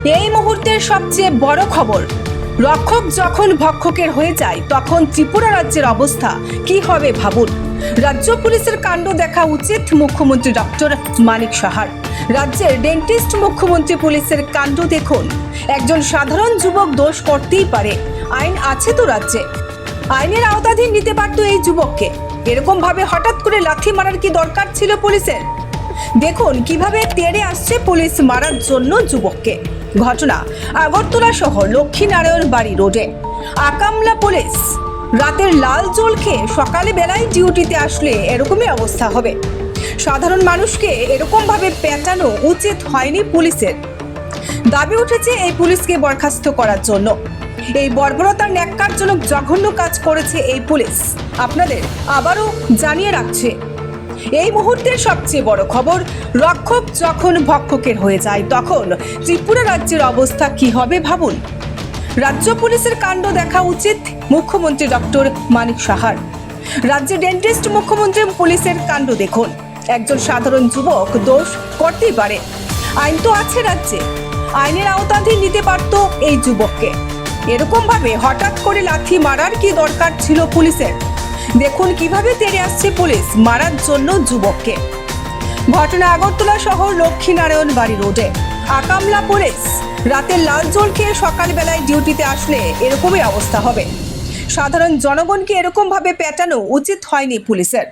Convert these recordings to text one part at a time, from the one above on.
এই মুহূর্তের সবচেয়ে বড় খবর, রক্ষক যখন ভক্ষকের হয়ে যায় তখন ত্রিপুরা রাজ্যের অবস্থা কি হবে ভাবুন। রাজ্য পুলিশের কাণ্ড দেখা উচিত মুখ্যমন্ত্রী ডক্টর মানিক সাহার। রাজ্যের ডেন্টিস্ট মুখ্যমন্ত্রী পুলিশের কাণ্ড দেখুন। একজন সাধারণ যুবক দোষ করতেই পারে, আইন আছে তো রাজ্যে, আইনের আওতাধীন নিতে পারত এই যুবককে। এরকম ভাবে হঠাৎ করে লাথি মারার কি দরকার ছিল পুলিশের? দেখুন কিভাবে তেড়ে আসছে পুলিশ মারার জন্য যুবককে। ঘটনা আগরতলা শহর লক্ষ্মীনারায়ণ বাড়ি রোডে। আকামলা পুলিশ রাতের লাল জল খেয়ে সকালে বেলায় ডিউটিতে আসলে এরকমই অবস্থা হবে। সাধারণ মানুষকে এরকম ভাবে পেটানো উচিত হয়নি পুলিশের। দাবি উঠেছে এই পুলিশকে বরখাস্ত করার জন্য। এই বর্বরতার ন্যাক্কারজনক জঘন্য কাজ করেছে এই পুলিশ। আপনাদের আবারও জানিয়ে রাখছে, এই মুহূর্তের সবচেয়ে বড় খবর, রক্ষক যখন ভক্ষকের হয়ে যায় তখন ত্রিপুরা রাজ্যের অবস্থা কি হবে ভাবুন। রাজ্য পুলিশের কাণ্ড দেখা উচিত মুখ্যমন্ত্রী ডক্টর মানিক সাহার। রাজ্যের ডেন্টিস্ট মুখ্যমন্ত্রী পুলিশের কাণ্ড দেখুন। একজন সাধারণ যুবক দোষ করতেই পারে, আইন তো আছে রাজ্যে, আইনের আওতাধীন নিতে পারত এই যুবককে। এরকম ভাবে হঠাৎ করে লাথি মারার কি দরকার ছিল পুলিশের? দেখুন কিভাবে তেড়ে আসছে পুলিশ মারার জন্য যুবককে। ঘটনা আগরতলা শহর লক্ষ্মীনারায়ণ বাড়ি রোডে। আকামলা পুলিশ রাতে লাল জল খেয়ে সকালবেলায় ডিউটিতে আসলে এরকমই অবস্থা হবে। সাধারণ জনগণকে এরকম ভাবে পেটানো উচিত হয়নি পুলিশের।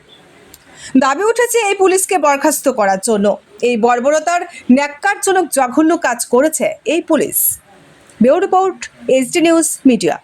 দাবি উঠেছে এই পুলিশকে বরখাস্ত করার জন্য। এই বর্বরতার ন্যাক্কারজনক জঘন্য কাজ করেছে এই police. Bureau report, HD news media.